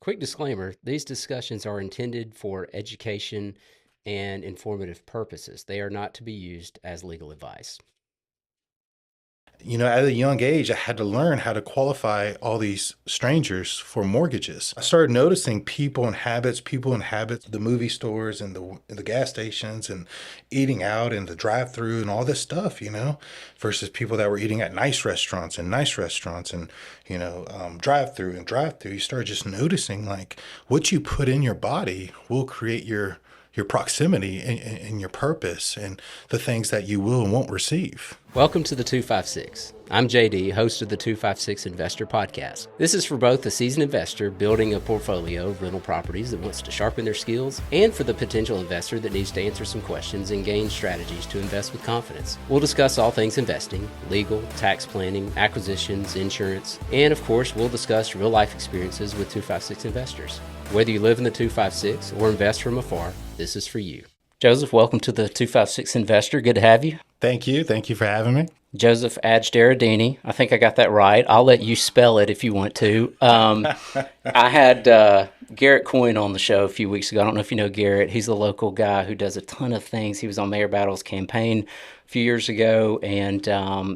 Quick disclaimer, these discussions are intended for education and informative purposes. They are not to be used as legal advice. At a young age, I had to learn how to qualify all these strangers for mortgages. I started noticing people in habits, the movie stores and the gas stations and eating out and the drive-through and all this stuff, versus people that were eating at nice restaurants and, drive-through and drive-through. You start just noticing like what you put in your body will create your proximity and your purpose and the things that you will and won't receive. Welcome to the 256. I'm JD, host of the 256 Investor Podcast. This is for both the seasoned investor building a portfolio of rental properties that wants to sharpen their skills and for the potential investor that needs to answer some questions and gain strategies to invest with confidence. We'll discuss all things investing, legal, tax planning, acquisitions, insurance, and of course, we'll discuss real life experiences with 256 investors. Whether you live in the 256 or invest from afar, this is for you. Joseph, welcome to the 256 Investor. Good to have you. Thank you. Thank you for having me. Joseph Ajdarodini. I think I got that right. I'll let you spell it if you want to. I had Garrett Coyne on the show a few weeks ago. I don't know if you know Garrett. He's a local guy who does a ton of things. He was on Mayor Battle's campaign a few years ago, and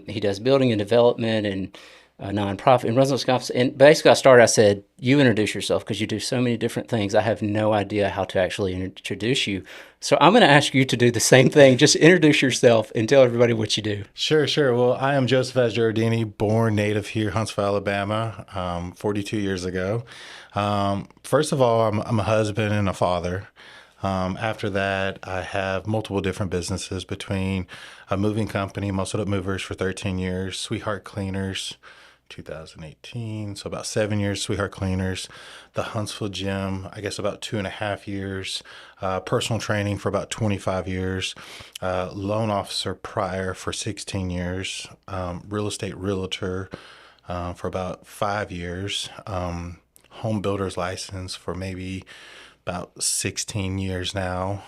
he does building and development and a nonprofit in Runs Wisconsin. And basically, I said, you introduce yourself because you do so many different things. I have no idea how to actually introduce you. So I'm going to ask you to do the same thing. Just introduce yourself and tell everybody what you do. Sure. Well, I am Joseph Ajdarodini, born native here, Huntsville, Alabama, 42 years ago. First of all, I'm a husband and a father. After that, I have multiple different businesses between a moving company, Muscled Up Movers for 13 years, Sweetheart Cleaners, 2018, so about 7 years, Sweetheart Cleaners, the Huntsville Gym, I guess about 2.5 years, personal training for about 25 years, loan officer prior for 16 years, real estate realtor for about 5 years, home builder's license for maybe about 16 years now,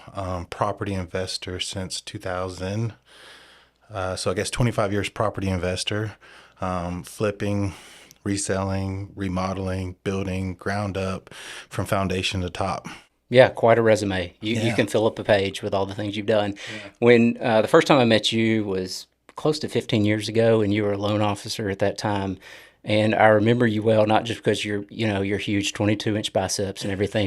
property investor since 2000. So I guess 25 years property investor, flipping, reselling, remodeling, building, ground up from foundation to top. Yeah, quite a resume. You can fill up a page with all the things you've done. Yeah. When the first time I met you was close to 15 years ago, and you were a loan officer at that time. And I remember you well, not just because your huge 22-inch biceps and everything.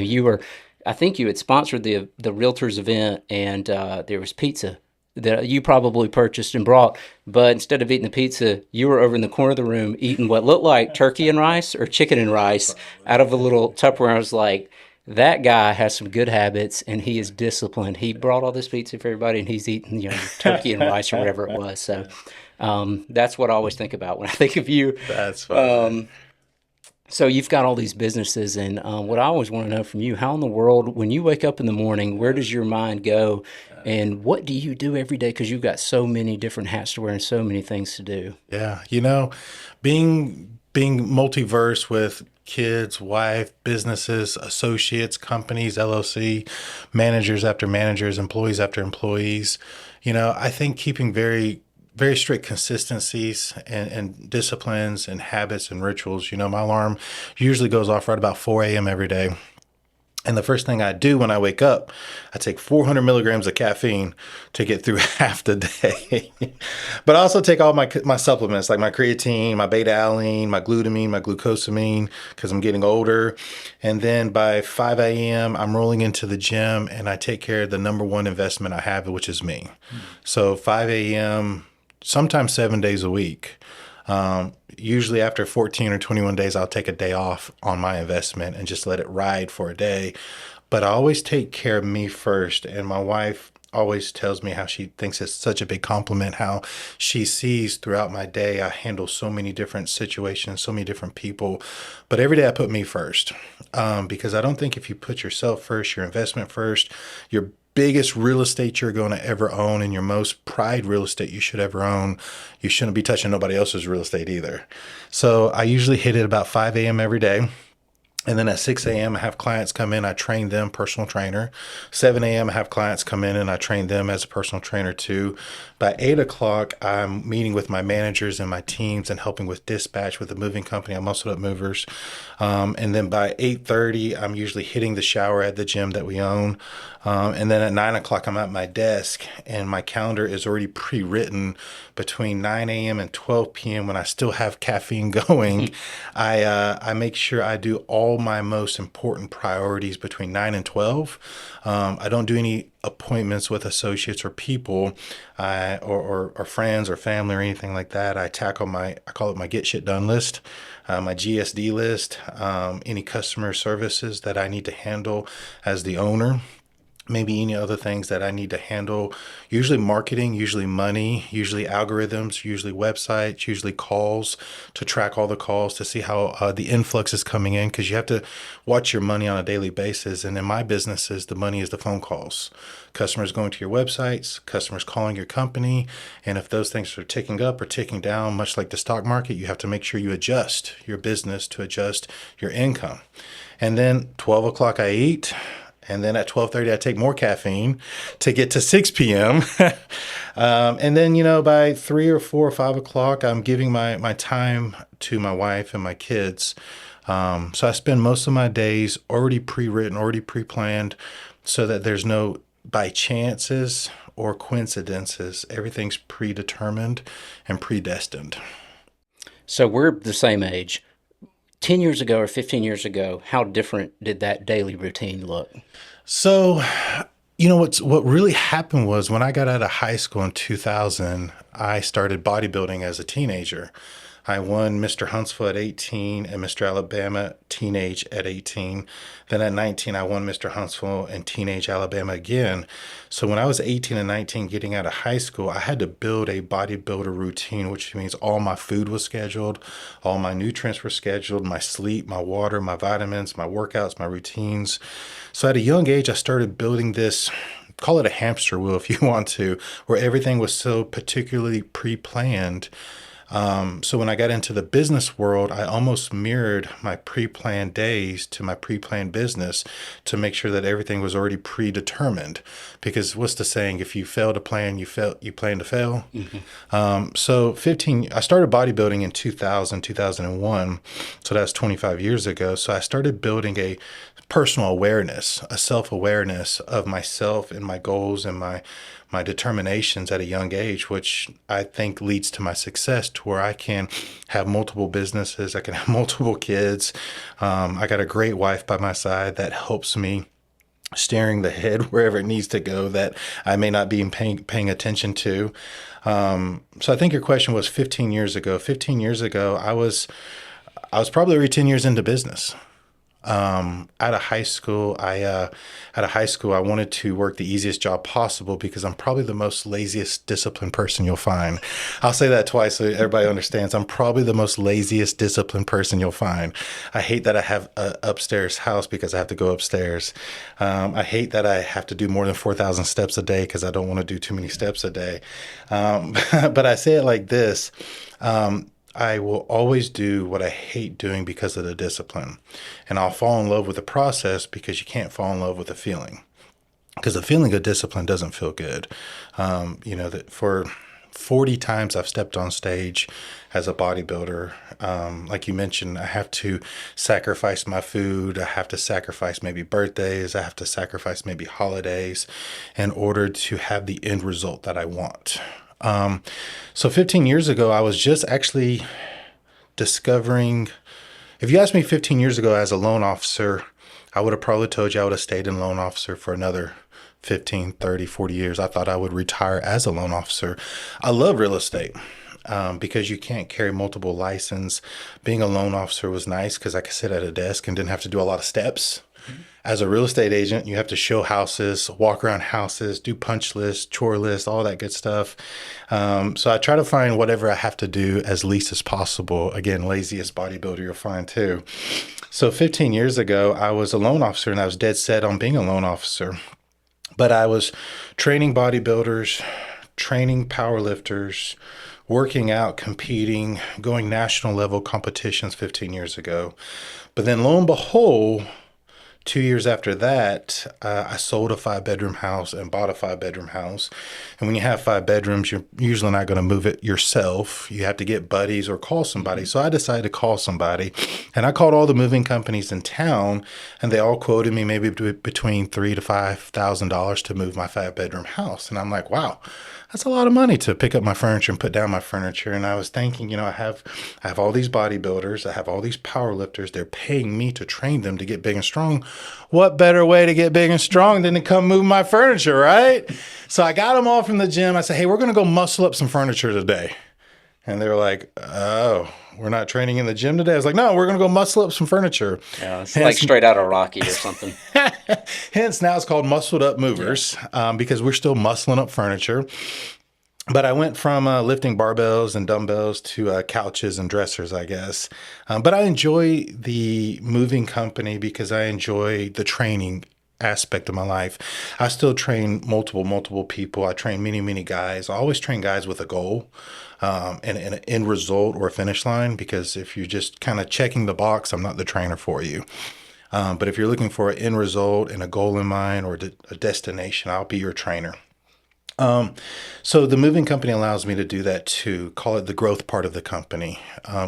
I think you had sponsored the Realtors event, and there was pizza that you probably purchased and brought. But instead of eating the pizza, you were over in the corner of the room eating what looked like turkey and rice or chicken and rice out of a little Tupperware. I was like, that guy has some good habits and he is disciplined. He brought all this pizza for everybody and he's eating, turkey and rice or whatever it was. So that's what I always think about when I think of you. That's fun. So you've got all these businesses, and what I always want to know from you, how in the world, when you wake up in the morning, where does your mind go, and what do you do every day? Because you've got so many different hats to wear and so many things to do. Yeah, being multiverse with kids, wife, businesses, associates, companies, LLC, managers after managers, employees after employees, I think keeping very strict consistencies and disciplines and habits and rituals. My alarm usually goes off right about 4 a.m. every day. And the first thing I do when I wake up, I take 400 milligrams of caffeine to get through half the day. But I also take all my supplements, like my creatine, my beta-alanine, my glutamine, my glucosamine, because I'm getting older. And then by 5 a.m., I'm rolling into the gym and I take care of the number one investment I have, which is me. So 5 a.m., sometimes 7 days a week. Usually after 14 or 21 days, I'll take a day off on my investment and just let it ride for a day. But I always take care of me first. And my wife always tells me how she thinks it's such a big compliment, how she sees throughout my day, I handle so many different situations, so many different people. But every day I put me first, because I don't think if you put yourself first, your investment first, your biggest real estate you're going to ever own and your most prized real estate you should ever own, you shouldn't be touching nobody else's real estate either. So I usually hit it about 5 a.m. every day. And then at 6 a.m., I have clients come in. I train them, personal trainer. 7 a.m., I have clients come in and I train them as a personal trainer too. By 8 o'clock, I'm meeting with my managers and my teams and helping with dispatch with the moving company. I'm Muscle Up Movers. And then by 8:30, I'm usually hitting the shower at the gym that we own. And then at 9 o'clock, I'm at my desk and my calendar is already pre-written between 9 a.m. and 12 p.m. when I still have caffeine going. I make sure I do all my most important priorities between 9 and 12. I don't do any appointments with associates or people or friends or family or anything like that. I call it my get shit done list, my GSD list, any customer services that I need to handle as the owner. Maybe any other things that I need to handle, usually marketing, usually money, usually algorithms, usually websites, usually calls, to track all the calls to see how the influx is coming in, because you have to watch your money on a daily basis. And in my businesses, the money is the phone calls. Customers going to your websites, customers calling your company. And if those things are ticking up or ticking down, much like the stock market, you have to make sure you adjust your business to adjust your income. And then 12 o'clock I eat. And then at 12:30, I take more caffeine to get to 6 p.m. And then, by 3 or 4 or 5 o'clock, I'm giving my time to my wife and my kids. So I spend most of my days already pre-written, already pre-planned, so that there's no by chances or coincidences. Everything's predetermined and predestined. So we're the same age. 10 years ago or 15 years ago, how different did that daily routine look? So, what really happened was when I got out of high school in 2000, I started bodybuilding as a teenager. I won Mr. Huntsville at 18 and Mr. Alabama Teenage at 18. Then at 19, I won Mr. Huntsville and Teenage Alabama again. So when I was 18 and 19 getting out of high school, I had to build a bodybuilder routine, which means all my food was scheduled, all my nutrients were scheduled, my sleep, my water, my vitamins, my workouts, my routines. So at a young age, I started building this, call it a hamster wheel if you want to, where everything was so particularly pre-planned. So when I got into the business world, I almost mirrored my pre-planned days to my pre-planned business to make sure that everything was already predetermined. Because what's the saying? If you fail to plan, you plan to fail. Mm-hmm. I started bodybuilding in 2001. So that's 25 years ago. So I started building a personal awareness, a self-awareness of myself and my goals and my determinations at a young age, which I think leads to my success, to where I can have multiple businesses, I can have multiple kids. I got a great wife by my side that helps me steering the head wherever it needs to go that I may not be paying attention to. So I think your question was 15 years ago. 15 years ago, I was probably already 10 years into business. Out of high school, I wanted to work the easiest job possible because I'm probably the most laziest disciplined person you'll find. I'll say that twice so everybody understands. I'm probably the most laziest disciplined person you'll find. I hate that I have an upstairs house because I have to go upstairs. I hate that I have to do more than 4,000 steps a day because I don't want to do too many steps a day. But I say it like this. I will always do what I hate doing because of the discipline. And I'll fall in love with the process because you can't fall in love with the feeling. Because the feeling of discipline doesn't feel good. That for 40 times I've stepped on stage as a bodybuilder. Like you mentioned, I have to sacrifice my food. I have to sacrifice maybe birthdays. I have to sacrifice maybe holidays in order to have the end result that I want. So 15 years ago, I was just actually discovering, if you asked me 15 years ago as a loan officer, I would have probably told you I would have stayed in loan officer for another 15, 30, 40 years. I thought I would retire as a loan officer. I love real estate. Because you can't carry multiple licenses. Being a loan officer was nice because I could sit at a desk and didn't have to do a lot of steps. As a real estate agent, you have to show houses, walk around houses, do punch lists, chore lists, all that good stuff. So I try to find whatever I have to do as least as possible. Again, laziest bodybuilder you'll find too. So 15 years ago, I was a loan officer and I was dead set on being a loan officer. But I was training bodybuilders, training powerlifters, working out, competing, going national level competitions 15 years ago. But then lo and behold, 2 years after that, I sold a 5-bedroom house and bought a 5-bedroom house. And when you have 5 bedrooms, you're usually not going to move it yourself. You have to get buddies or call somebody. So I decided to call somebody. And I called all the moving companies in town, and they all quoted me maybe between $3,000 to $5,000 to move my 5-bedroom house. And I'm like, wow, that's a lot of money to pick up my furniture and put down my furniture. And I was thinking, I have all these bodybuilders, I have all these power lifters. They're paying me to train them to get big and strong. What better way to get big and strong than to come move my furniture, right? So I got them all from the gym. I said, hey, we're going to go muscle up some furniture today. And they were like, oh, we're not training in the gym today? I was like, no, we're going to go muscle up some furniture. Yeah, it's like straight out of Rocky or something. Hence, now it's called Muscled Up Movers, because we're still muscling up furniture. But I went from lifting barbells and dumbbells to couches and dressers, I guess. But I enjoy the moving company because I enjoy the training aspect of my life. I still train multiple people. I train many guys. I always train guys with a goal and an end result or a finish line, because if you're just kind of checking the box, I'm not the trainer for you. But if you're looking for an end result and a goal in mind or a destination, I'll be your trainer. So the moving company allows me to do that too. Call it the growth part of the company.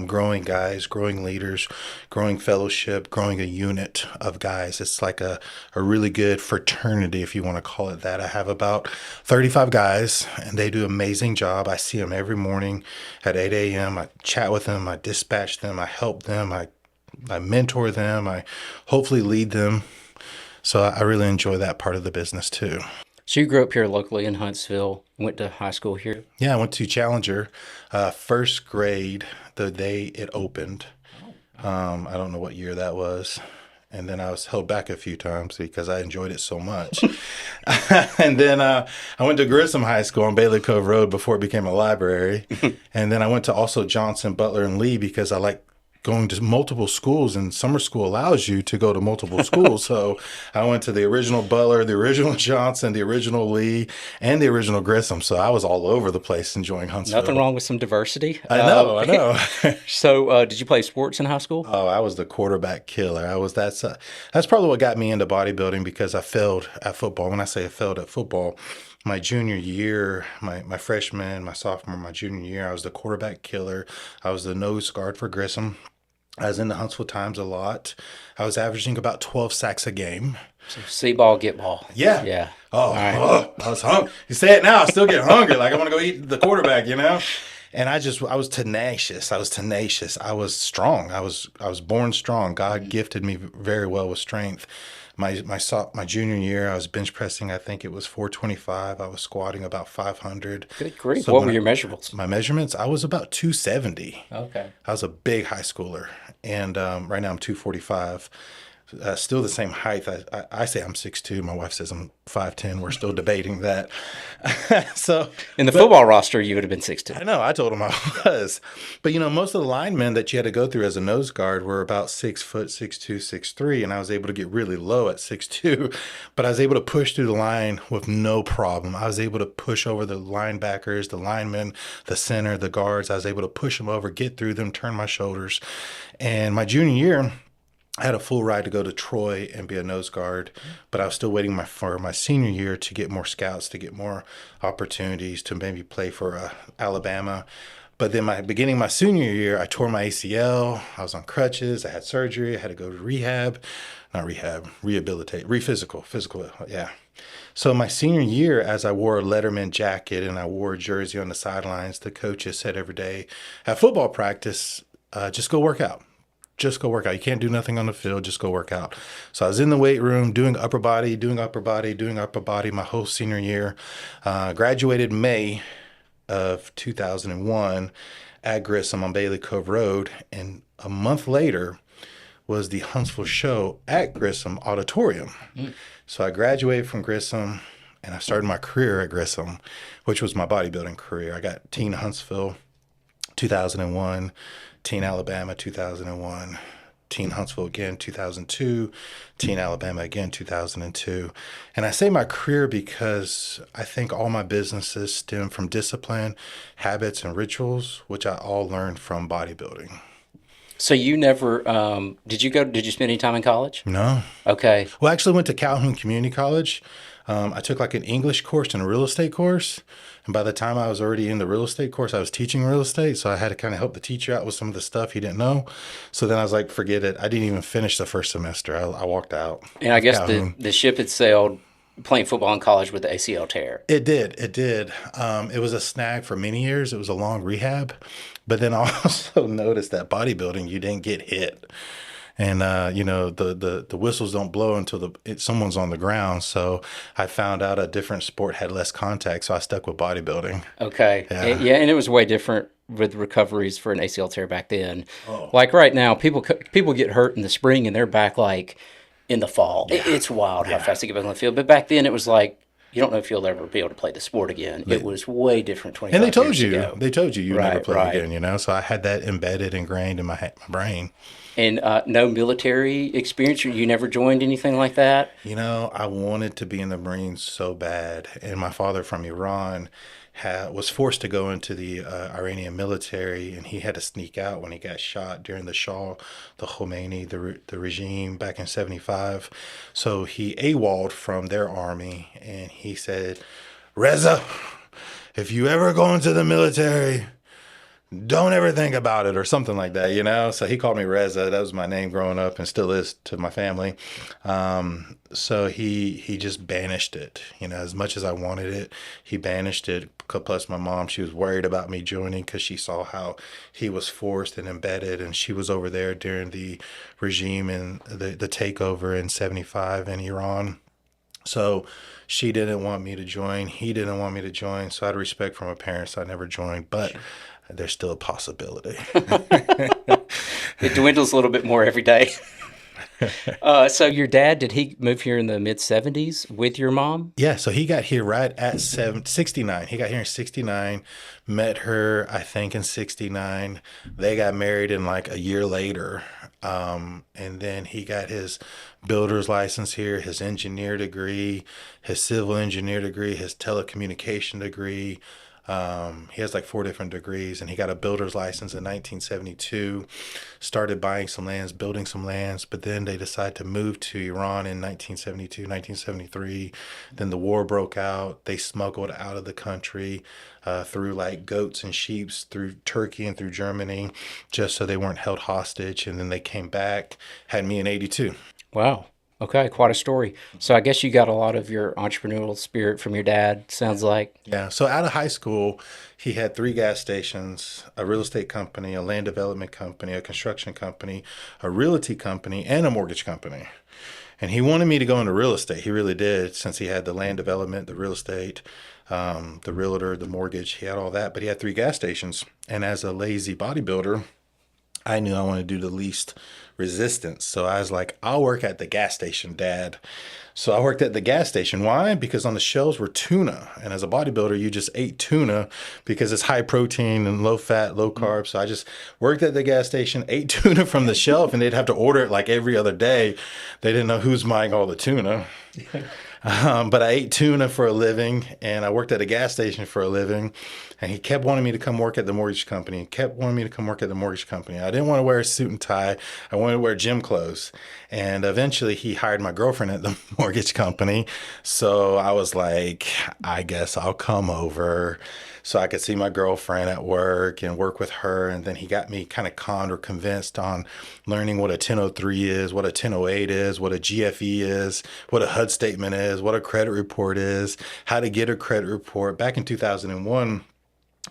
Growing guys, growing leaders, growing fellowship, growing a unit of guys. It's like a really good fraternity, if you want to call it that. I have about 35 guys, and they do an amazing job. I see them every morning at 8 a.m. I chat with them. I dispatch them. I help them. I mentor them. I hopefully lead them. So I really enjoy that part of the business too. So you grew up here locally in Huntsville, went to high school here? Yeah, I went to Challenger, first grade, the day it opened. I don't know what year that was. And then I was held back a few times because I enjoyed it so much. And then I went to Grissom High School on Bailey Cove Road before it became a library. And then I went to also Johnson, Butler, and Lee because I like going to multiple schools, and summer school allows you to go to multiple schools. So I went to the original Butler, the original Johnson, the original Lee, and the original Grissom. So I was all over the place enjoying Huntsville. Nothing wrong with some diversity. I know. So did you play sports in high school? Oh, I was the quarterback killer. That's probably what got me into bodybuilding, because I failed at football. When I say I failed at football, my junior year, my freshman, my sophomore, my junior year, I was the quarterback killer. I was the nose guard for Grissom. I was in the Huntsville Times a lot. I was averaging about 12 sacks a game. So see ball, get ball. Yeah. Yeah. I was hungry. You say it now, I still get hungry. Like I want to go eat the quarterback, And I was tenacious. I was strong. I was born strong. God gifted me very well with strength. My junior year, I was bench pressing, I think it was 425. I was squatting about 500. Good grief. So what were your measurables? My measurements, I was about 270. Okay. I was a big high schooler. And right now I'm 245. Still the same height. I say I'm 6'2". My wife says I'm 5'10". We're still debating that. So in the football roster, you would have been 6'2". I know. I told him I was. But, most of the linemen that you had to go through as a nose guard were about 6 foot, 6'2", 6'3", and I was able to get really low at 6'2", but I was able to push through the line with no problem. I was able to push over the linebackers, the linemen, the center, the guards. I was able to push them over, get through them, turn my shoulders. And my junior year, I had a full ride to go to Troy and be a nose guard, but I was still waiting for my senior year to get more scouts, to get more opportunities to maybe play for Alabama. But then my senior year, I tore my ACL. I was on crutches. I had surgery. I had to go to physical. Yeah. So my senior year, as I wore a Letterman jacket and I wore a jersey on the sidelines, the coaches said every day at football practice, just go work out. Just go work out. You can't do nothing on the field. Just go work out. So I was in the weight room doing upper body my whole senior year. Graduated May of 2001 at Grissom on Bailey Cove Road. And a month later was the Huntsville show at Grissom Auditorium. So I graduated from Grissom and I started my career at Grissom, which was my bodybuilding career. I got Teen Huntsville 2001. Teen Alabama 2001, Teen Huntsville again, 2002, Teen Alabama again, 2002. And I say my career because I think all my businesses stem from discipline, habits, and rituals, which I all learned from bodybuilding. So you never did you spend any time in college? No. Okay. Well, I actually went to Calhoun Community College. I took like an English course and a real estate course. And by the time I was already in the real estate course, I was teaching real estate. So I had to kind of help the teacher out with some of the stuff he didn't know. So then I was like, forget it. I didn't even finish the first semester. I walked out. And I guess Calhoun. the ship had sailed playing football in college with the ACL tear. It did. It did. It was a snag for many years. It was a long rehab. But then I also noticed that bodybuilding, you didn't get hit. And, the whistles don't blow until someone's on the ground. So I found out a different sport had less contact. So I stuck with bodybuilding. Okay. Yeah. And it was way different with recoveries for an ACL tear back then. Oh. Like right now, people get hurt in the spring and they're back like in the fall. Yeah. It's wild how fast they get back on the field. But back then it was like, you don't know if you'll ever be able to play the sport again. It was way different 25 And years ago. you never play again, So I had that embedded, ingrained in my brain. And no military experience? You never joined anything like that? I wanted to be in the Marines so bad. And my father from Iran was forced to go into the Iranian military, and he had to sneak out when he got shot during the Shah, the Khomeini, the regime back in 75. So he AWOL'd from their army, and he said, Reza, if you ever go into the military, don't ever think about it, or something like that, So he called me Reza. That was my name growing up and still is to my family. So he just banished it, as much as I wanted it, he banished it. Plus my mom, she was worried about me joining because she saw how he was forced and embedded, and she was over there during the regime and the takeover in 75 in Iran. So she didn't want me to join. He didn't want me to join. So out of respect for my parents, I never joined. But there's still a possibility. It dwindles a little bit more every day. So your dad, did he move here in the mid-70s with your mom? Yeah, so he got here right at 69. He got here in 69, met her, I think, in 69. They got married in like a year later. And then he got his builder's license here, his engineer degree, his civil engineer degree, his telecommunication degree. He has like 4 different degrees, and he got a builder's license in 1972, started buying some lands, building some lands, but then they decided to move to Iran in 1972, 1973. Then the war broke out. They smuggled out of the country through like goats and sheep through Turkey and through Germany, just so they weren't held hostage. And then they came back, had me in 82. Wow. Okay, quite a story. So I guess you got a lot of your entrepreneurial spirit from your dad, sounds like. Yeah, so out of high school, he had 3 gas stations, a real estate company, a land development company, a construction company, a realty company, and a mortgage company. And he wanted me to go into real estate. He really did, since he had the land development, the real estate, the realtor, the mortgage. He had all that, but he had 3 gas stations. And as a lazy bodybuilder, I knew I wanted to do the least resistance. So I was like, I'll work at the gas station, Dad. So I worked at the gas station. Why? Because on the shelves were tuna. And as a bodybuilder, you just ate tuna because it's high protein and low fat, low carb. So I just worked at the gas station, ate tuna from the shelf, and they'd have to order it like every other day. They didn't know who's buying all the tuna. But I ate tuna for a living, and I worked at a gas station for a living. And he kept wanting me to come work at the mortgage company. I didn't want to wear a suit and tie. I wanted to wear gym clothes. And eventually he hired my girlfriend at the mortgage company. So I was like, I guess I'll come over so I could see my girlfriend at work and work with her. And then he got me kind of conned or convinced on learning what a 1003 is, what a 1008 is, what a GFE is, what a HUD statement is, what a credit report is, how to get a credit report. Back in 2001,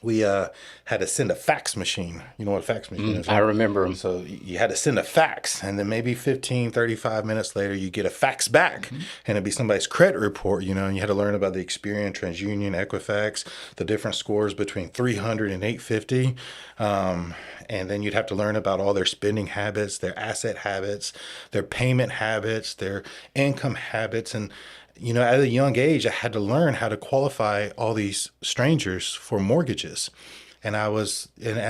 we had to send a fax machine. You know what a fax machine is? Right? I remember them. So you had to send a fax, and then maybe 15, 35 minutes later, you get a fax back, and it'd be somebody's credit report, and you had to learn about the Experian, TransUnion, Equifax, the different scores between 300 and 850. And then you'd have to learn about all their spending habits, their asset habits, their payment habits, their income habits. And at a young age, I had to learn how to qualify all these strangers for mortgages. And as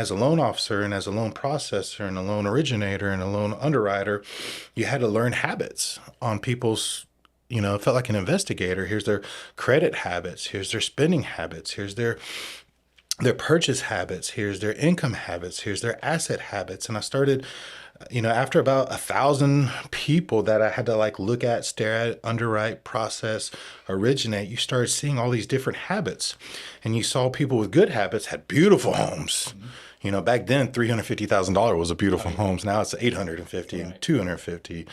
a loan officer and as a loan processor and a loan originator and a loan underwriter, you had to learn habits on people's, it felt like an investigator. Here's their credit habits. Here's their spending habits. Here's their purchase habits. Here's their income habits. Here's their asset habits. And I started, after about 1,000 people that I had to like look at, stare at, underwrite, process, originate, you started seeing all these different habits. And you saw people with good habits had beautiful homes. Back then, $350,000 was a beautiful homes. Now it's 850 and 250.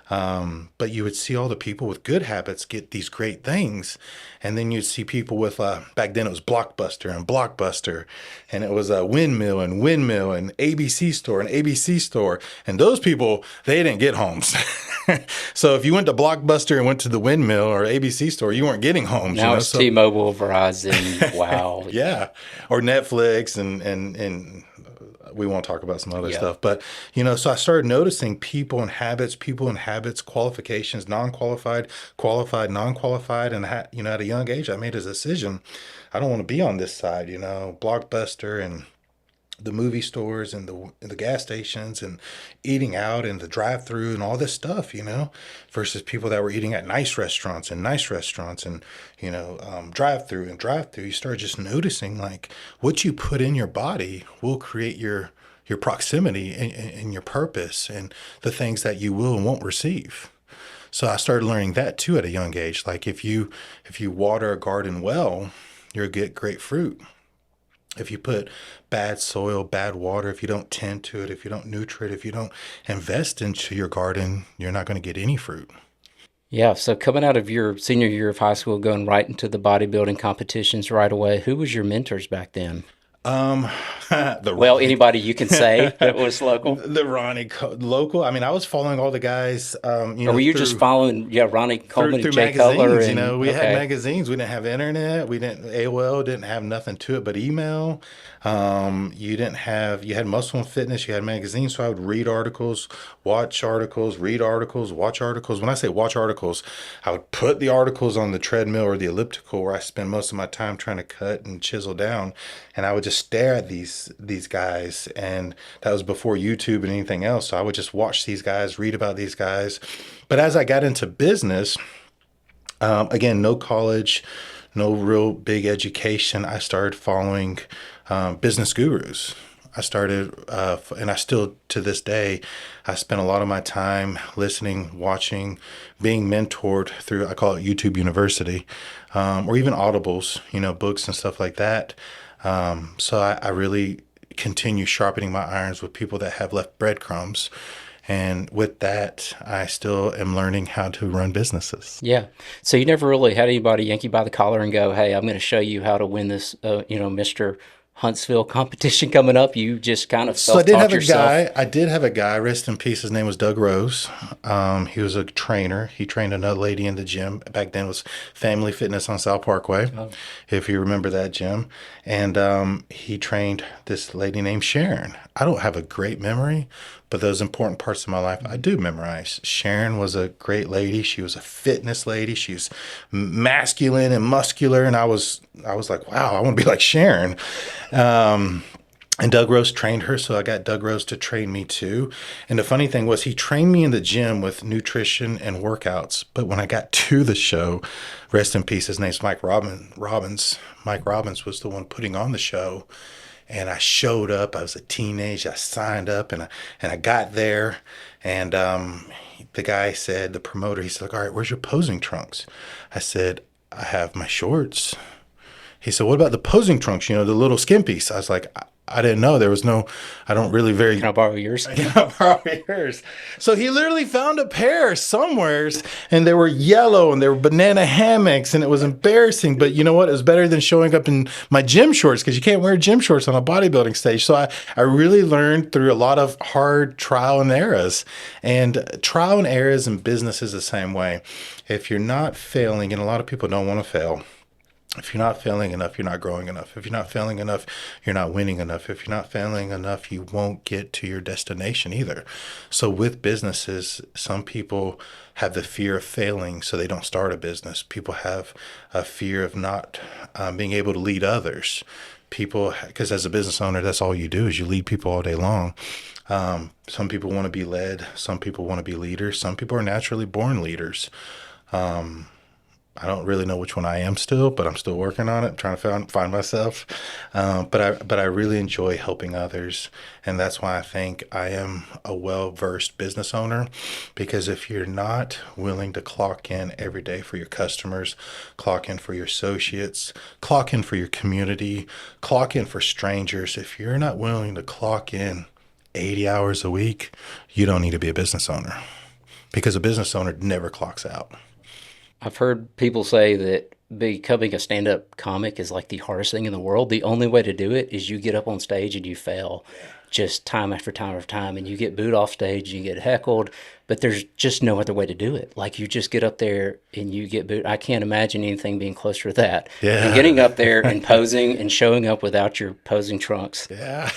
But you would see all the people with good habits get these great things. And then you'd see people with, back then it was Blockbuster, and it was a Windmill and ABC store. And those people, they didn't get homes. So if you went to Blockbuster and went to the Windmill or ABC store, you weren't getting homes. Now it's T-Mobile, Verizon, wow. Yeah. Or Netflix and we won't talk about some other stuff, but so I started noticing people and habits, qualifications, non-qualified, qualified, non-qualified. And at a young age, I made a decision. I don't want to be on this side, Blockbuster and the movie stores and the gas stations and eating out and the drive-through and all this stuff, versus people that were eating at nice restaurants and drive-through. You start just noticing like what you put in your body will create your proximity and your purpose and the things that you will and won't receive. So I started learning that too at a young age. Like if you water a garden well, you'll get great fruit. If you put bad soil, bad water, if you don't tend to it, if you don't nurture it, if you don't invest into your garden, you're not going to get any fruit. Yeah. So coming out of your senior year of high school, going right into the bodybuilding competitions right away, who was your mentors back then? Anybody you can say that was local. The local. I mean, I was following all the guys. Or were you just following, Ronnie Coleman through and Jay magazines? Cutler? We had magazines. We didn't have internet. AOL didn't have nothing to it but email. You had Muscle and Fitness. You had magazines. So I would read articles, watch articles, read articles, watch articles. When I say watch articles, I would put the articles on the treadmill or the elliptical where I spend most of my time trying to cut and chisel down, and I would just stare at these guys. And that was before YouTube and anything else. So I would just watch these guys, read about these guys. But as I got into business, again, no college, no real big education, I started following business gurus. I started, and I still, to this day, I spend a lot of my time listening, watching, being mentored through, I call it YouTube University, or even Audibles, books and stuff like that. So I really continue sharpening my irons with people that have left breadcrumbs. And with that, I still am learning how to run businesses. Yeah. So you never really had anybody yank you by the collar and go, hey, I'm going to show you how to win this, Mr. Huntsville competition coming up. You just kind of self-taught yourself. I did have a guy, rest in peace. His name was Doug Rose. He was a trainer. He trained another lady in the gym. Back then it was Family Fitness on South Parkway, if you remember that gym. And he trained this lady named Sharon. I don't have a great memory, but those important parts of my life I do memorize. Sharon was a great lady. She was a fitness lady. She was masculine and muscular, and I was like, wow, I want to be like Sharon. And Doug Rose trained her, so I got Doug Rose to train me too. And the funny thing was he trained me in the gym with nutrition and workouts. But when I got to the show, rest in peace, his name's Mike Robbins. Mike Robbins was the one putting on the show. And I showed up. I was a teenager. I signed up, and I got there. And the guy said, the promoter, he said, all right, where's your posing trunks? I said, I have my shorts. He said, what about the posing trunks, the little skin piece? I was like, I didn't know. There was no, I don't really very. Can I borrow yours? Can I borrow yours? So he literally found a pair somewheres, and they were yellow, and they were banana hammocks, and it was embarrassing. But you know what? It was better than showing up in my gym shorts, because you can't wear gym shorts on a bodybuilding stage. So I really learned through a lot of hard trial and errors. And trial and errors in business is the same way. If you're not failing, and a lot of people don't want to fail, if you're not failing enough, you're not growing enough. If you're not failing enough, you're not winning enough. If you're not failing enough, you won't get to your destination either. So with businesses, some people have the fear of failing, so they don't start a business. People have a fear of not being able to lead others. people, because as a business owner, that's all you do is you lead people all day long. Some people want to be led. Some people want to be leaders. Some people are naturally born leaders. I don't really know which one I am still, but I'm still working on it. I'm trying to find myself. But I really enjoy helping others. And that's why I think I am a well-versed business owner, because if you're not willing to clock in every day for your customers, clock in for your associates, clock in for your community, clock in for strangers, if you're not willing to clock in 80 hours a week, you don't need to be a business owner, because a business owner never clocks out. I've heard people say that becoming a stand-up comic is like the hardest thing in the world. The only way to do it is you get up on stage and you fail just time after time after time, and you get booed off stage, you get heckled, but there's just no other way to do it. Like, you just get up there and you get booed. I can't imagine anything being closer to that. Yeah. And getting up there and posing and showing up without your posing trunks. Yeah.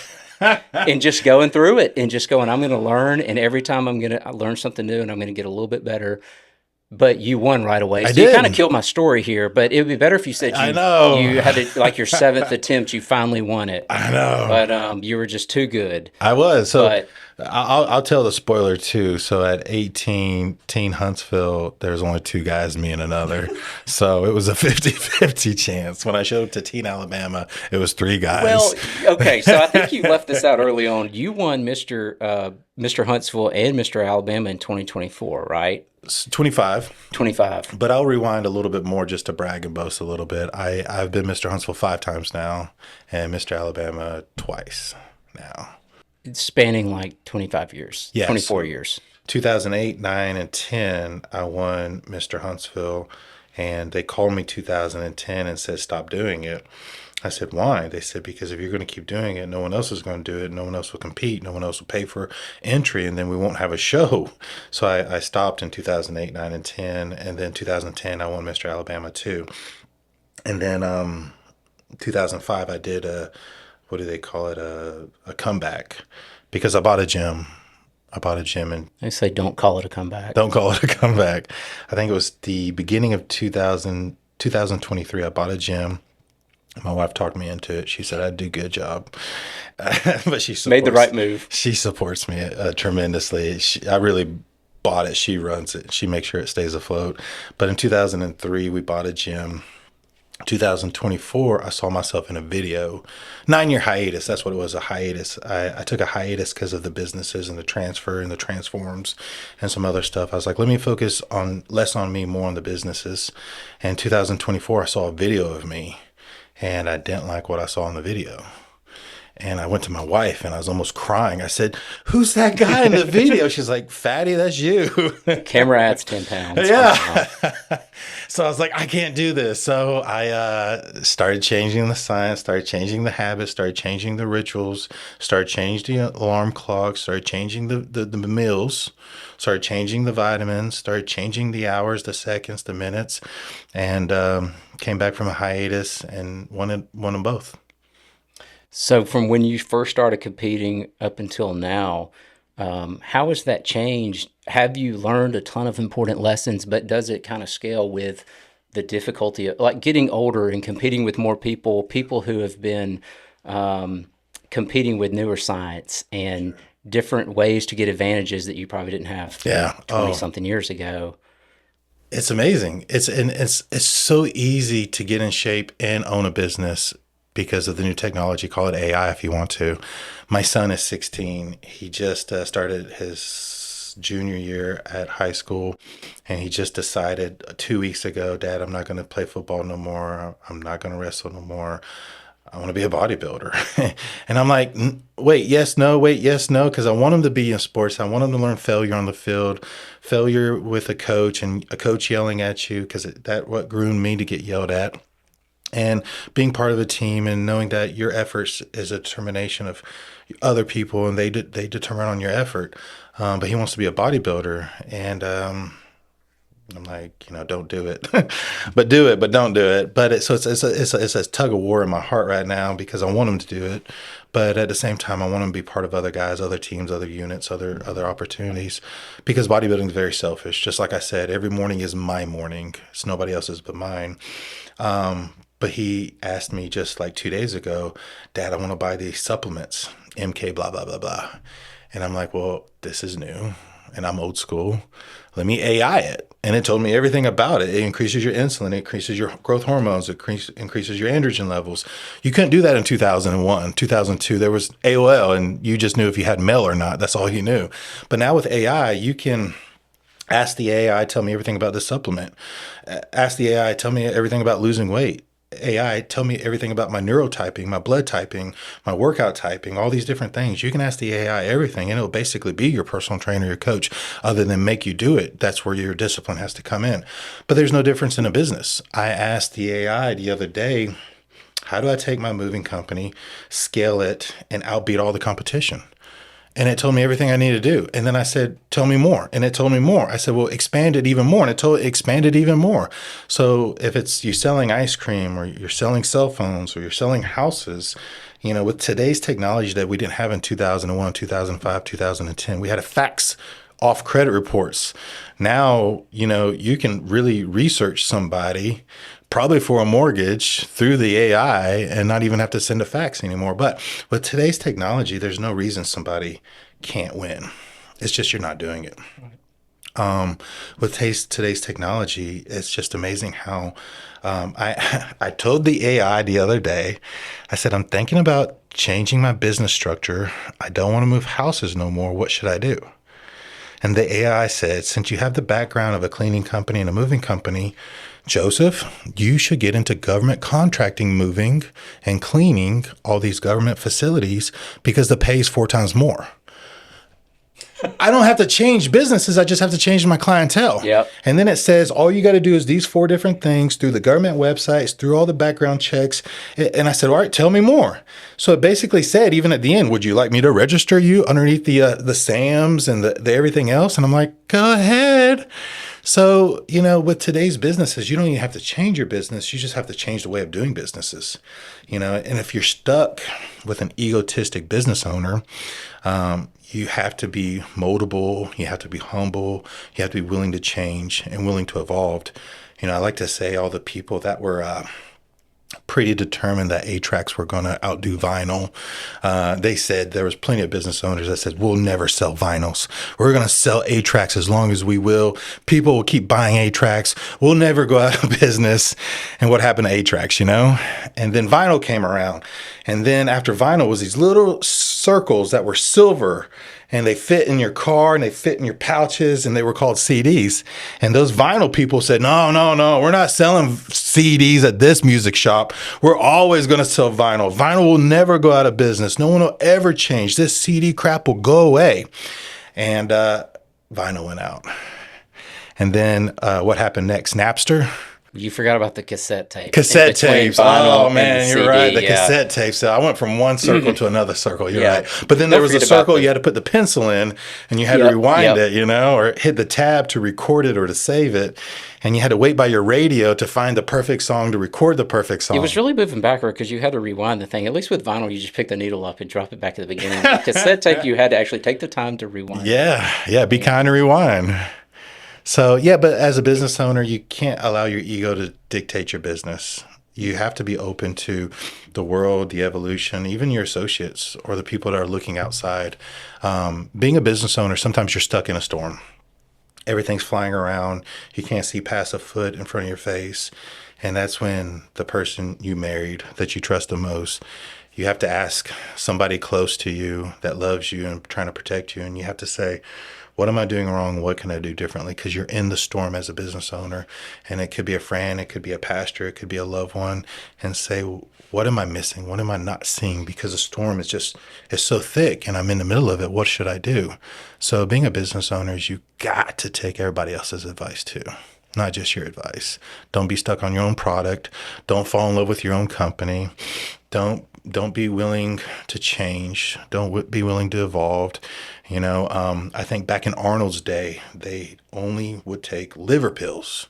And just going through it and just going, I'm going to learn, and every time I'm going to learn something new and I'm going to get a little bit better. But you won right away. So you kind of killed my story here, but it would be better if you said you had it like your seventh attempt, you finally won it. I know. But you were just too good. I was. So but, I'll tell the spoiler too. So at 18, Teen Huntsville, there's only two guys, me and another. So it was a 50-50 chance. When I showed up to Teen Alabama, it was three guys. Well, okay. So I think you left this out early on. You won Mr. Huntsville and Mr. Alabama in 2024, right? 25. But I'll rewind a little bit more just to brag and boast a little bit. I've been Mr. Huntsville 5 times now and Mr. Alabama twice now. It's spanning like 25 years, yes. 24 years. 2008, 9, and 10, I won Mr. Huntsville, and they called me 2010 and said, stop doing it. I said, why? They said, because if you're going to keep doing it, no one else is going to do it. No one else will compete. No one else will pay for entry, and then we won't have a show. So I stopped in 2008, 9, and 10. And then 2010, I won Mr. Alabama too. And then 2005, I did what do they call it? A comeback, because I bought a gym. And they say don't call it a comeback. Don't call it a comeback. I think it was the beginning of 2023. I bought a gym. My wife talked me into it. She said I'd do a good job, but she made the right move. She supports me tremendously. I really bought it. She runs it. She makes sure it stays afloat. But in 2003, we bought a gym. 2024, I saw myself in a video. 9-year hiatus. That's what it was, a hiatus. I took a hiatus because of the businesses and the transfer and the transforms and some other stuff. I was like, let me focus on less on me, more on the businesses. And 2024, I saw a video of me. And I didn't like what I saw in the video. And I went to my wife and I was almost crying. I said, who's that guy in the video? She's like, Fatty, that's you. Camera adds 10 pounds. Yeah. So I was like, I can't do this. So I started changing the science, started changing the habits, started changing the rituals, started changing the alarm clock, started changing the meals, started changing the vitamins, started changing the hours, the seconds, the minutes, and came back from a hiatus and won them both. So from when you first started competing up until now, how has that changed? Have you learned a ton of important lessons, but does it kind of scale with the difficulty of like getting older and competing with more people who have been competing with newer science and different ways to get advantages that you probably didn't have 20 something years ago? It's amazing. It's so easy to get in shape and own a business because of the new technology. Call it AI if you want to. My son is 16. He just started his junior year at high school, and he just decided 2 weeks ago, Dad, I'm not going to play football no more. I'm not going to wrestle no more. I want to be a bodybuilder. And I'm like, wait, yes, no, because I want him to be in sports. I want him to learn failure on the field, failure with a coach, and a coach yelling at you, because that what groomed me to get yelled at. And being part of a team and knowing that your efforts is a determination of other people, and they determine on your effort. But he wants to be a bodybuilder, and I'm like, don't do it, but do it, but don't do it. But it's a tug of war in my heart right now, because I want him to do it, but at the same time, I want him to be part of other guys, other teams, other units, other opportunities, because bodybuilding is very selfish. Just like I said, every morning is my morning. It's nobody else's but mine. But he asked me just like 2 days ago, Dad, I want to buy these supplements, MK, blah, blah, blah, blah. And I'm like, well, this is new and I'm old school. Let me AI it. And it told me everything about it. It increases your insulin, it increases your growth hormones, it increases your androgen levels. You couldn't do that in 2001, 2002. There was AOL and you just knew if you had mail or not. That's all you knew. But now with AI, you can ask the AI, tell me everything about this supplement. Ask the AI, tell me everything about losing weight. AI, tell me everything about my neurotyping, my blood typing, my workout typing, all these different things. You can ask the AI everything, and it'll basically be your personal trainer, your coach, other than make you do it. That's where your discipline has to come in. But there's no difference in a business. I asked the AI the other day, how do I take my moving company, scale it, and outbeat all the competition? And it told me everything I need to do. And then I said, tell me more. And it told me more. I said, well, expand it even more. And it expanded even more. So if it's you selling ice cream or you're selling cell phones or you're selling houses, with today's technology that we didn't have in 2001, 2005, 2010, we had a fax off credit reports. Now, you can really research somebody probably for a mortgage through the AI and not even have to send a fax anymore. But with today's technology, there's no reason somebody can't win. It's just you're not doing it. With today's technology, it's just amazing how I told the AI the other day, I said, I'm thinking about changing my business structure. I don't want to move houses no more. What should I do? And the AI said, since you have the background of a cleaning company and a moving company, Joseph, you should get into government contracting, moving and cleaning all these government facilities because the pay is 4 times more. I don't have to change businesses. I just have to change my clientele. Yep. And then it says, all you got to do is these 4 different things through the government websites, through all the background checks. And I said, all right, tell me more. So it basically said, even at the end, would you like me to register you underneath the SAMs and the everything else? And I'm like, go ahead. So, with today's businesses, you don't even have to change your business. You just have to change the way of doing businesses, and if you're stuck with an egotistic business owner, you have to be moldable. You have to be humble. You have to be willing to change and willing to evolve. I like to say all the people that were pretty determined that 8-tracks were going to outdo vinyl. They said there was plenty of business owners that said, we'll never sell vinyls. We're going to sell 8-tracks as long as we will. People will keep buying 8-tracks. We'll never go out of business. And what happened to 8-tracks, And then vinyl came around. And then after vinyl was these little circles that were silver, and they fit in your car and they fit in your pouches, and they were called CDs. And those vinyl people said, no, we're not selling CDs at this music shop. We're always going to sell vinyl. Vinyl will never go out of business. No one will ever change. This CD crap will go away. And vinyl went out. And then what happened next? Napster. You forgot about the cassette tape. Cassette tapes. Oh, man, you're CD, right. The cassette tapes. So I went from one circle to another circle. You're right. But then Don't there was a forget about circle you had to put the pencil in, and you had to rewind it, or hit the tab to record it or to save it. And you had to wait by your radio to find the perfect song to record the perfect song. It was really moving backward because you had to rewind the thing. At least with vinyl, you just pick the needle up and drop it back to the beginning. Cassette tape, you had to actually take the time to rewind. Yeah. Be kind and rewind. So, but as a business owner, you can't allow your ego to dictate your business. You have to be open to the world, the evolution, even your associates or the people that are looking outside. Being a business owner, sometimes you're stuck in a storm. Everything's flying around. You can't see past a foot in front of your face. And that's when the person you married that you trust the most, you have to ask somebody close to you that loves you and trying to protect you. And you have to say, what am I doing wrong? What can I do differently? Because you're in the storm as a business owner, and it could be a friend, it could be a pastor, it could be a loved one, and say, what am I missing? What am I not seeing? Because the storm is so thick and I'm in the middle of it. What should I do? So being a business owner is you got to take everybody else's advice too, not just your advice. Don't be stuck on your own product. Don't fall in love with your own company. Don't be willing to change. Don't be willing to evolve. I think back in Arnold's day, they only would take liver pills.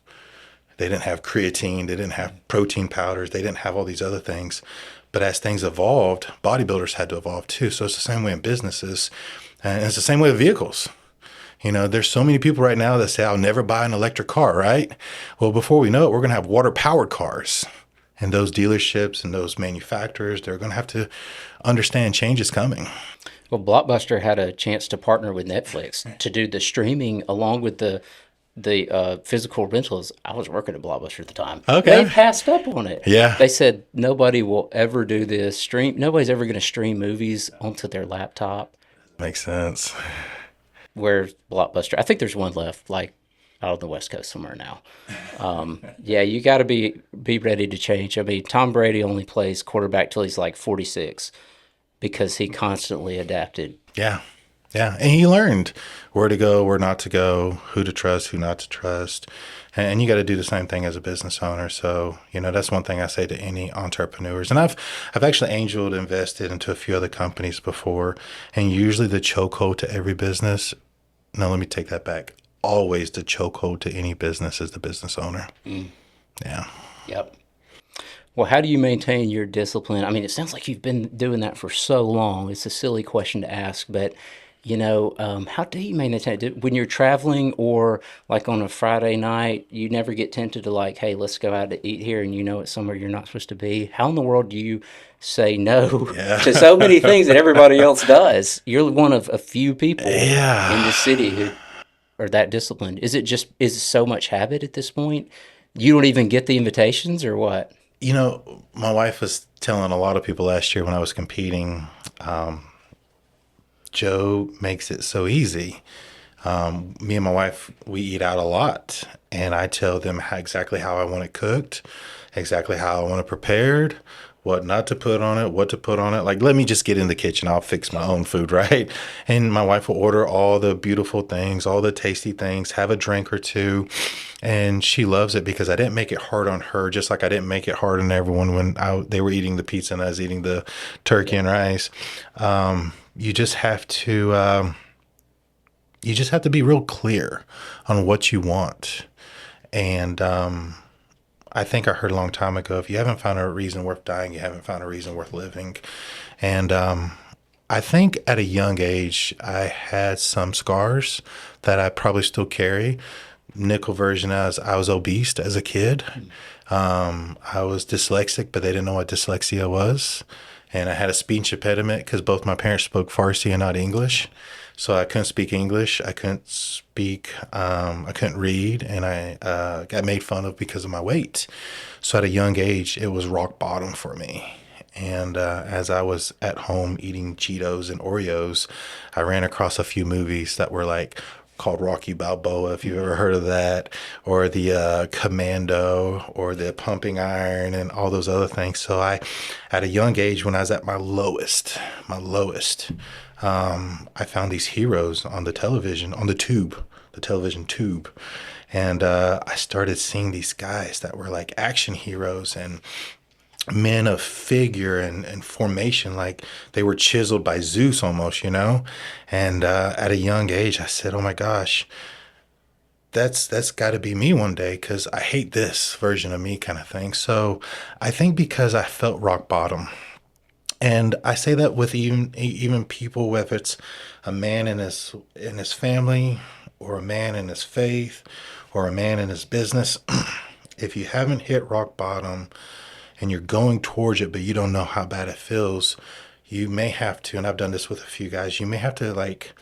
They didn't have creatine. They didn't have protein powders. They didn't have all these other things. But as things evolved, bodybuilders had to evolve too. So it's the same way in businesses. And it's the same way with vehicles. There's so many people right now that say, I'll never buy an electric car, right? Well, before we know it, we're going to have water-powered cars. And those dealerships and those manufacturers, they're going to have to understand change is coming. Well, Blockbuster had a chance to partner with Netflix to do the streaming along with the physical rentals. I was working at Blockbuster at the time. Okay. They passed up on it. Yeah. They said nobody will ever do this stream. Nobody's ever going to stream movies onto their laptop. Makes sense. Where's Blockbuster? I think there's one left, like out on the West Coast somewhere now. Yeah, you got to be ready to change. I mean, Tom Brady only plays quarterback till he's like 46 because he constantly adapted. Yeah. Yeah. And he learned where to go, where not to go, who to trust, who not to trust. And you got to do the same thing as a business owner. So, that's one thing I say to any entrepreneurs. And I've actually angeled invested into a few other companies before. And usually the chokehold to every business, no, let me take that back. Always the chokehold to any business is the business owner. Yeah. Yep. Well, how do you maintain your discipline? I mean, it sounds like you've been doing that for so long. It's a silly question to ask, but how do you maintain it when you're traveling or like on a Friday night? You never get tempted to like, hey, let's go out to eat here, and it's somewhere you're not supposed to be. How in the world do you say no to so many things that everybody else does? You're one of a few people in the city who are that disciplined. Is it so much habit at this point? You don't even get the invitations or what? My wife was telling a lot of people last year when I was competing, Joe makes it so easy. Me and my wife, we eat out a lot, and I tell them exactly how I want it cooked, exactly how I want it prepared, what not to put on it, what to put on it. Like, let me just get in the kitchen. I'll fix my own food, right? And my wife will order all the beautiful things, all the tasty things, have a drink or two. And she loves it because I didn't make it hard on her, just like I didn't make it hard on everyone when they were eating the pizza and I was eating the turkey and rice. You just have to be real clear on what you want. And I think I heard a long time ago, if you haven't found a reason worth dying, you haven't found a reason worth living. And I think at a young age, I had some scars that I probably still carry. Nickel version as I was obese as a kid. I was dyslexic, but they didn't know what dyslexia was. And I had a speech impediment because both my parents spoke Farsi and not English. So I couldn't speak English. I couldn't read, and I got made fun of because of my weight. So at a young age, it was rock bottom for me. And as I was at home eating Cheetos and Oreos, I ran across a few movies that were like called Rocky Balboa, if you've ever heard of that, or the Commando, or the Pumping Iron, and all those other things. So at a young age, when I was at my lowest, I found these heroes on the television, on the television tube. And I started seeing these guys that were like action heroes and men of figure and formation, like they were chiseled by Zeus almost, And at a young age, I said, oh my gosh, that's got to be me one day, because I hate this version of me kind of thing. So I think because I felt rock bottom. And I say that with even people, whether it's a man in his family, or a man in his faith, or a man in his business. If you haven't hit rock bottom and you're going towards it, but you don't know how bad it feels, you may have to, and I've done this with a few guys, you may have to like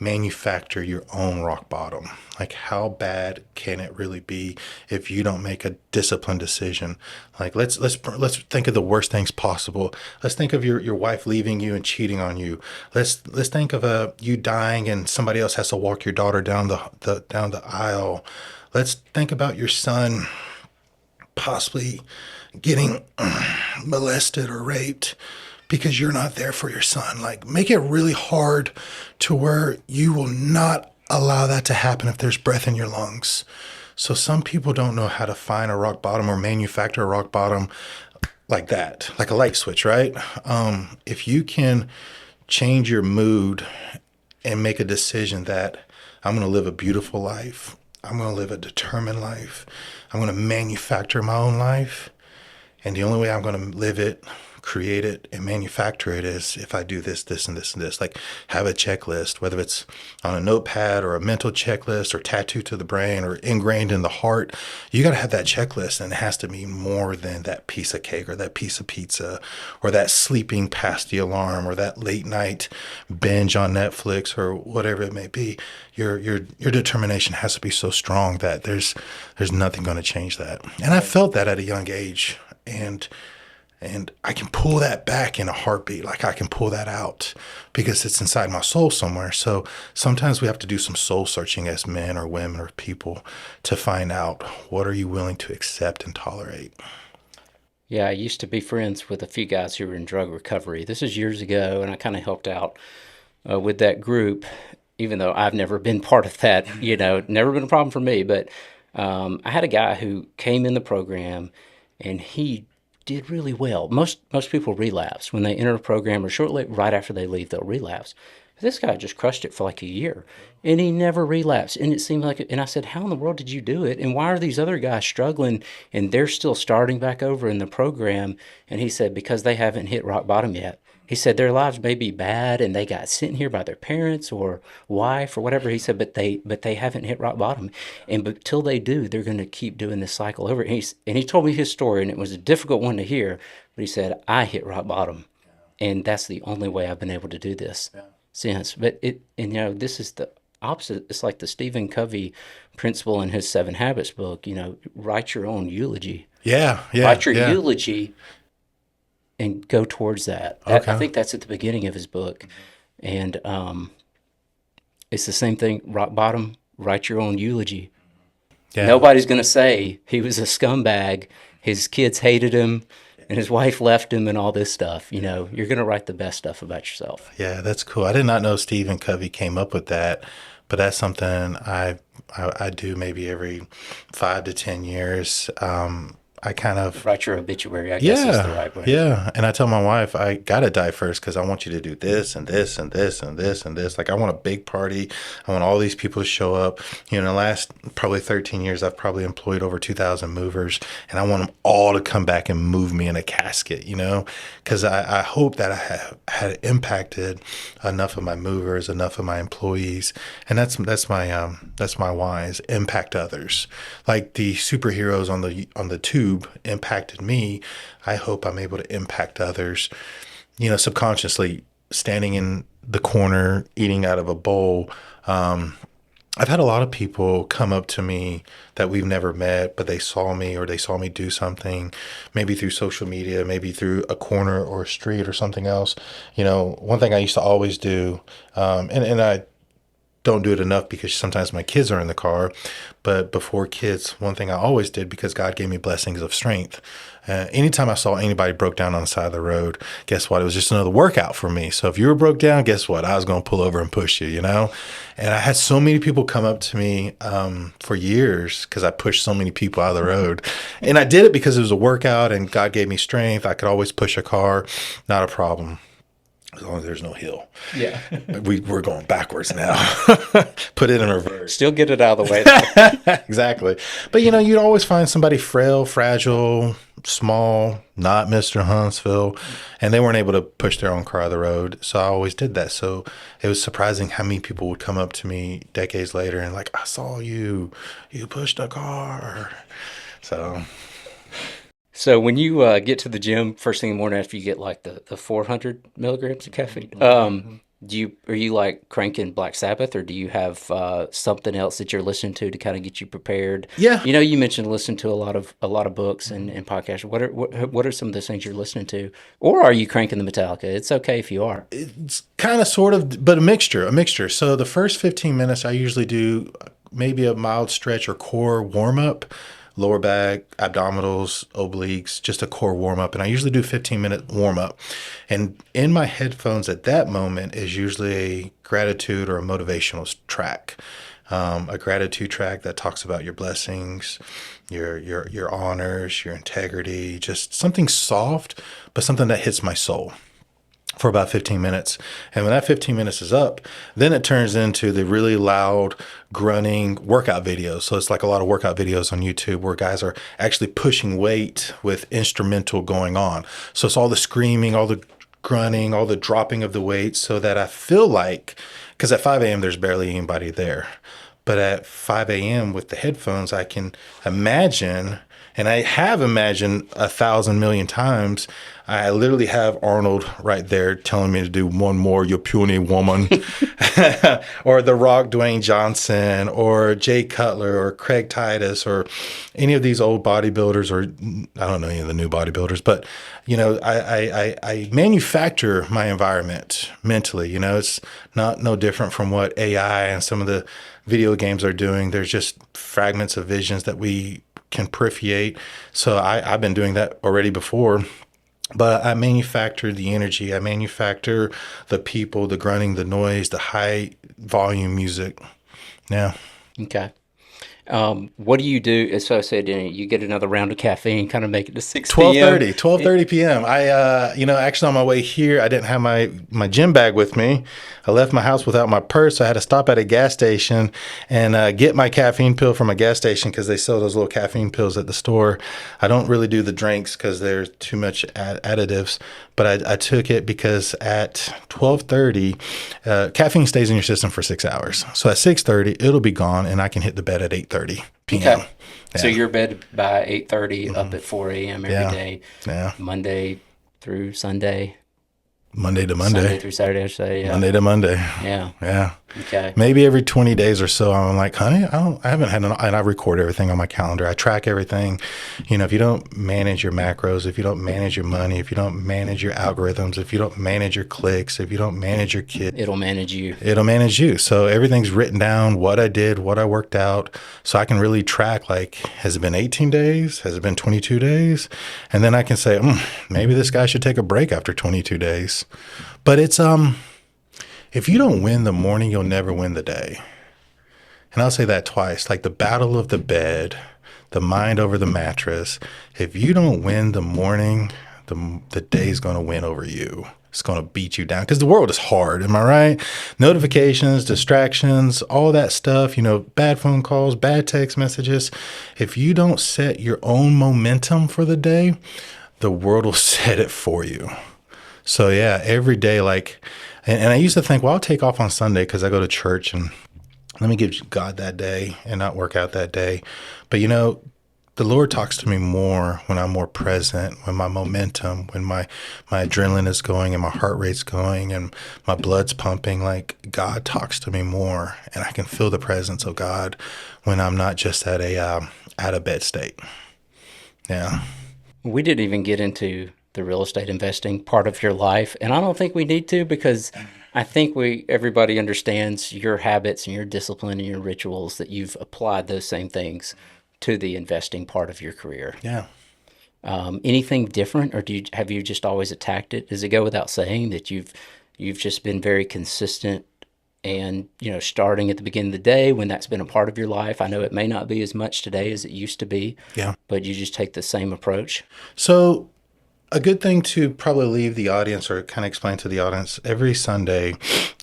manufacture your own rock bottom. Like, how bad can it really be if you don't make a disciplined decision? Like, let's think of the worst things possible. Let's think of your wife leaving you and cheating on you. Let's think of you dying and somebody else has to walk your daughter down the aisle. Let's think about your son possibly getting molested or raped because you're not there for your son. Like, make it really hard to where you will not allow that to happen if there's breath in your lungs. So some people don't know how to find a rock bottom or manufacture a rock bottom like that, like a light switch, right? If you can change your mood and make a decision that I'm going to live a beautiful life, I'm going to live a determined life, I'm going to manufacture my own life, and the only way I'm going to live it create it and manufacture it is if I do this, this, and this, and this. Like have a checklist, whether it's on a notepad or a mental checklist or tattooed to the brain or ingrained in the heart. You got to have that checklist, and it has to be more than that piece of cake or that piece of pizza or that sleeping past the alarm or that late night binge on Netflix or whatever it may be. Your determination has to be so strong that there's nothing going to change that. And I felt that at a young age, and I can pull that back in a heartbeat. Like I can pull that out because it's inside my soul somewhere. So sometimes we have to do some soul searching as men or women or people to find out, what are you willing to accept and tolerate? Yeah, I used to be friends with a few guys who were in drug recovery. This is years ago, and I kind of helped out with that group, even though I've never been part of that, never been a problem for me. But I had a guy who came in the program, and he did really well. Most people relapse when they enter a program, or shortly right after they leave, they'll relapse. But this guy just crushed it for like a year, and he never relapsed. And it seemed like, and I said, "How in the world did you do it? And why are these other guys struggling and they're still starting back over in the program?" And he said, "Because they haven't hit rock bottom yet." He said their lives may be bad and they got sent here by their parents or wife or whatever. He said, but they haven't hit rock bottom. And but till they do, they're going to keep doing this cycle over. And he told me his story, and it was a difficult one to hear. But he said, "I hit rock bottom, and that's the only way I've been able to do this since." But this is the opposite. It's like the Stephen Covey principle in his 7 Habits book. Write your own eulogy. Write your eulogy. And go towards that. Okay. I think that's at the beginning of his book. And it's the same thing, rock bottom, write your own eulogy. Yeah. Nobody's going to say he was a scumbag, his kids hated him, and his wife left him and all this stuff. You're going to write the best stuff about yourself. Yeah, that's cool. I did not know Stephen Covey came up with that, but that's something I do maybe every 5 to 10 years. I kind of write your obituary, I guess is the right way. Yeah. And I tell my wife, I got to die first because I want you to do this and this and this and this and this. Like I want a big party. I want all these people to show up. In the last probably 13 years, I've probably employed over 2,000 movers, and I want them all to come back and move me in a casket, because I hope that I have had impacted enough of my movers, enough of my employees. And that's my why, is impact others. Like the superheroes on the tube impacted me, I hope I'm able to impact others, subconsciously standing in the corner, eating out of a bowl. I've had a lot of people come up to me that we've never met, but they saw me do something, maybe through social media, maybe through a corner or a street or something else. One thing I used to always do, and I don't do it enough because sometimes my kids are in the car. But before kids, one thing I always did, because God gave me blessings of strength. Anytime I saw anybody broke down on the side of the road, guess what? It was just another workout for me. So if you were broke down, guess what? I was going to pull over and push you, And I had so many people come up to me for years because I pushed so many people out of the road. And I did it because it was a workout and God gave me strength. I could always push a car, not a problem. As long as there's no hill. Yeah. We're going backwards now. Put it in reverse. Still get it out of the way. Exactly. But, you'd always find somebody frail, fragile, small, not Mr. Huntsville, and they weren't able to push their own car out of the road. So I always did that. So it was surprising how many people would come up to me decades later and like, "I saw you pushed a car." So when you get to the gym first thing in the morning after you get like the 400 milligrams of caffeine, are you like cranking Black Sabbath, or do you have something else that you're listening to kind of get you prepared? Yeah. You mentioned listening to a lot of books and podcasts. What are some of the things you're listening to, or are you cranking the Metallica? It's okay if you are. It's kind of sort of, but a mixture. So the first 15 minutes I usually do maybe a mild stretch or core warm up. Lower back, abdominals, obliques, just a core warm-up. And I usually do 15-minute warm-up. And in my headphones at that moment is usually a gratitude or a motivational track. A gratitude track that talks about your blessings, your honors, your integrity, just something soft, but something that hits my soul. for about 15 minutes. And when that 15 minutes is up, then it turns into the really loud grunting workout videos. So it's like a lot of workout videos on YouTube where guys are actually pushing weight with instrumental going on. So it's all the screaming, all the grunting, all the dropping of the weight, so that I feel like, because at 5 a.m. there's barely anybody there. But at 5 a.m. with the headphones, I can imagine, and I have imagined 1,000 million times, I literally have Arnold right there telling me to do one more, you puny woman, or The Rock, Dwayne Johnson, or Jay Cutler, or Craig Titus, or any of these old bodybuilders, or I don't know any of the new bodybuilders, but I manufacture my environment mentally. It's not no different from what AI and some of the video games are doing. There's just fragments of visions that we can peripherate. So I've been doing that already before. But I manufacture the energy. I manufacture the people, the grunting, the noise, the high volume music. Yeah. Okay. What do you do? So I said, you get another round of caffeine, kind of make it to 6 p.m. 12:30 p.m. I, actually on my way here, I didn't have my gym bag with me. I left my house without my purse. So I had to stop at a gas station and get my caffeine pill from a gas station because they sell those little caffeine pills at the store. I don't really do the drinks because there's too much additives, but I took it because at 12:30, caffeine stays in your system for 6 hours. So at 6:30, it'll be gone and I can hit the bed at 8:30 p.m. Okay. Yeah. So you're bed by 8:30, up at 4 a.m. every day. Yeah. Monday through Sunday. Monday to Monday. Sunday through Saturday, I say. Yeah. Monday to Monday. Yeah. Yeah. Okay. Maybe every 20 days or so, I'm like, honey, I haven't had and I record everything on my calendar. I track everything. If you don't manage your macros, if you don't manage your money, if you don't manage your algorithms, if you don't manage your clicks, if you don't manage your kids, it'll manage you. It'll manage you. So everything's written down, what I did, what I worked out. So I can really track, like, has it been 18 days? Has it been 22 days? And then I can say, maybe this guy should take a break after 22 days. But it's, if you don't win the morning, you'll never win the day. And I'll say that twice, like the battle of the bed, the mind over the mattress. If you don't win the morning, the day's going to win over you. It's going to beat you down because the world is hard. Am I right? Notifications, distractions, all that stuff, bad phone calls, bad text messages. If you don't set your own momentum for the day, the world will set it for you. So yeah, every day, and I used to think, well, I'll take off on Sunday because I go to church and let me give God that day and not work out that day. But the Lord talks to me more when I'm more present, when my momentum, when my adrenaline is going and my heart rate's going and my blood's pumping. Like, God talks to me more and I can feel the presence of God when I'm not just at a out of bed state. Yeah. We didn't even get into the real estate investing part of your life. And I don't think we need to, because I think everybody understands your habits and your discipline and your rituals, that you've applied those same things to the investing part of your career. Yeah. Anything different, or have you just always attacked it? Does it go without saying that you've just been very consistent and, starting at the beginning of the day when that's been a part of your life? I know it may not be as much today as it used to be. Yeah. But you just take the same approach. So a good thing to probably leave the audience or kind of explain to the audience, every Sunday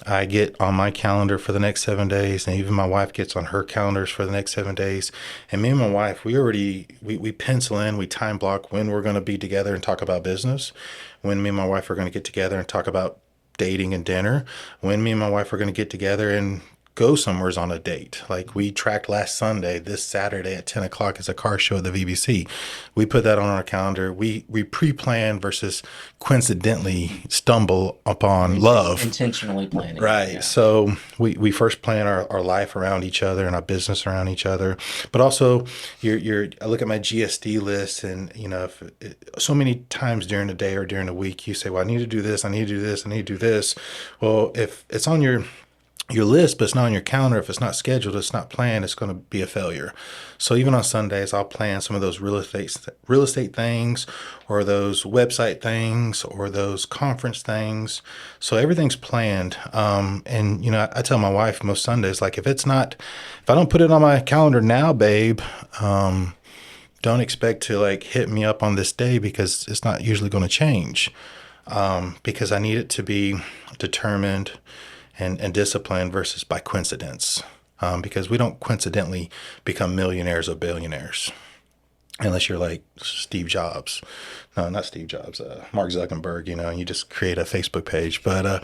I get on my calendar for the next 7 days, and even my wife gets on her calendars for the next 7 days. And me and my wife, we pencil in, we time block when we're going to be together and talk about business, when me and my wife are going to get together and talk about dating and dinner, when me and my wife are going to get together and go somewheres on a date. Like, we tracked last Sunday, this Saturday at 10 o'clock is a car show at the VBC. We put that on our calendar. We pre-plan versus coincidentally stumble upon love. Intentionally planning. Right. Yeah. So we first plan our life around each other and our business around each other. But also, I look at my GSD list, and so many times during the day or during the week, you say, well, I need to do this, I need to do this, I need to do this. Well, if it's on your list, but it's not on your calendar, if it's not scheduled, it's not planned, it's going to be a failure. So even on Sundays, I'll plan some of those real estate things, or those website things, or those conference things. So everything's planned. And I tell my wife most Sundays, like, if I don't put it on my calendar now, babe, don't expect to hit me up on this day, because it's not usually going to change. because I need it to be determined and disciplined versus by coincidence. Because we don't coincidentally become millionaires or billionaires unless you're like Steve Jobs. No, not Steve Jobs, Mark Zuckerberg, and you just create a Facebook page. But,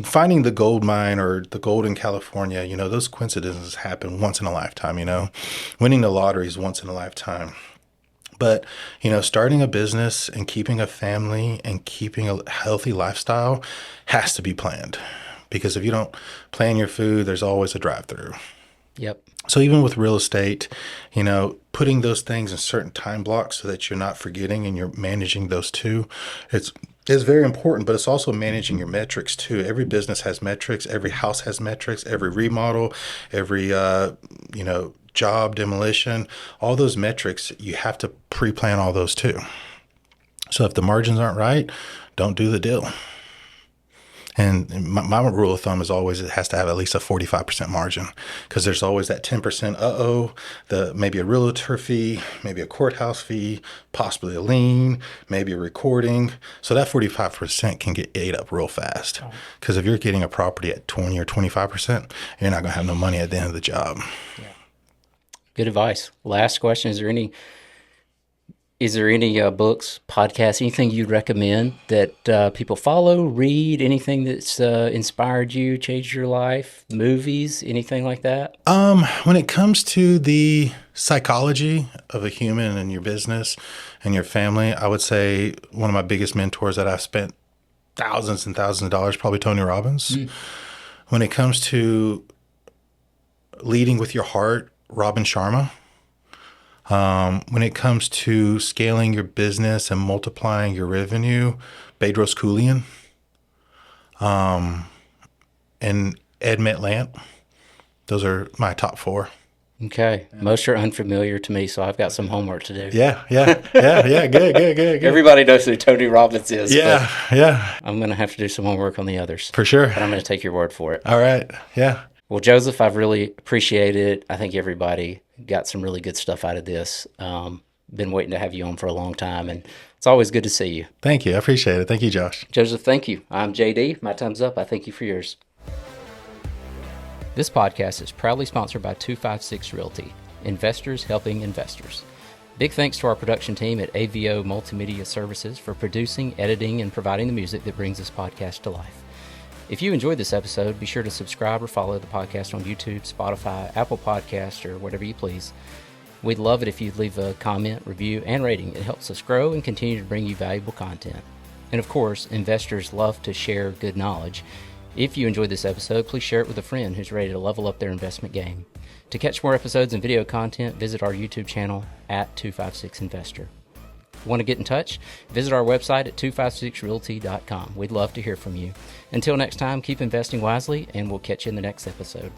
finding the gold mine or the gold in California, those coincidences happen once in a lifetime, winning the lottery is once in a lifetime. But, starting a business and keeping a family and keeping a healthy lifestyle has to be planned. Because if you don't plan your food, there's always a drive-through. Yep. So even with real estate, putting those things in certain time blocks so that you're not forgetting and you're managing those too, it's very important, but it's also managing your metrics too. Every business has metrics. Every house has metrics. Every remodel, every, job, demolition, all those metrics, you have to pre-plan all those too. So if the margins aren't right, don't do the deal. And my rule of thumb is always it has to have at least a 45% margin, because there's always that 10%, maybe a realtor fee, maybe a courthouse fee, possibly a lien, maybe a recording. So that 45% can get ate up real fast, because if you're getting a property at 20 or 25%, you're not going to have no money at the end of the job. Yeah. Good advice. Last question. Is there any books, podcasts, anything you'd recommend that people follow, read, anything that's inspired you, changed your life, movies, anything like that? When it comes to the psychology of a human and your business and your family, I would say one of my biggest mentors that I've spent thousands and thousands of dollars, probably Tony Robbins. When it comes to leading with your heart, Robin Sharma. When it comes to scaling your business and multiplying your revenue, Bedros Keuilian, and Ed Metlant. Those are my top 4. Okay. Most are unfamiliar to me, so I've got some homework to do. Yeah. Good. Everybody knows who Tony Robbins is. Yeah. I'm going to have to do some homework on the others. For sure. But I'm going to take your word for it. All right. Yeah. Well, Joseph, I've really appreciated it. I think everybody got some really good stuff out of this. Been waiting to have you on for a long time, and it's always good to see you. Thank you. I appreciate it. Thank you, Josh. Joseph, thank you. I'm JD. My time's up. I thank you for yours. This podcast is proudly sponsored by 256 Realty, investors helping investors. Big thanks to our production team at AVO Multimedia Services for producing, editing, and providing the music that brings this podcast to life. If you enjoyed this episode, be sure to subscribe or follow the podcast on YouTube, Spotify, Apple Podcasts, or whatever you please. We'd love it if you'd leave a comment, review, and rating. It helps us grow and continue to bring you valuable content. And of course, investors love to share good knowledge. If you enjoyed this episode, please share it with a friend who's ready to level up their investment game. To catch more episodes and video content, visit our YouTube channel at 256investor. Want to get in touch? Visit our website at 256realty.com. We'd love to hear from you. Until next time, keep investing wisely, and we'll catch you in the next episode.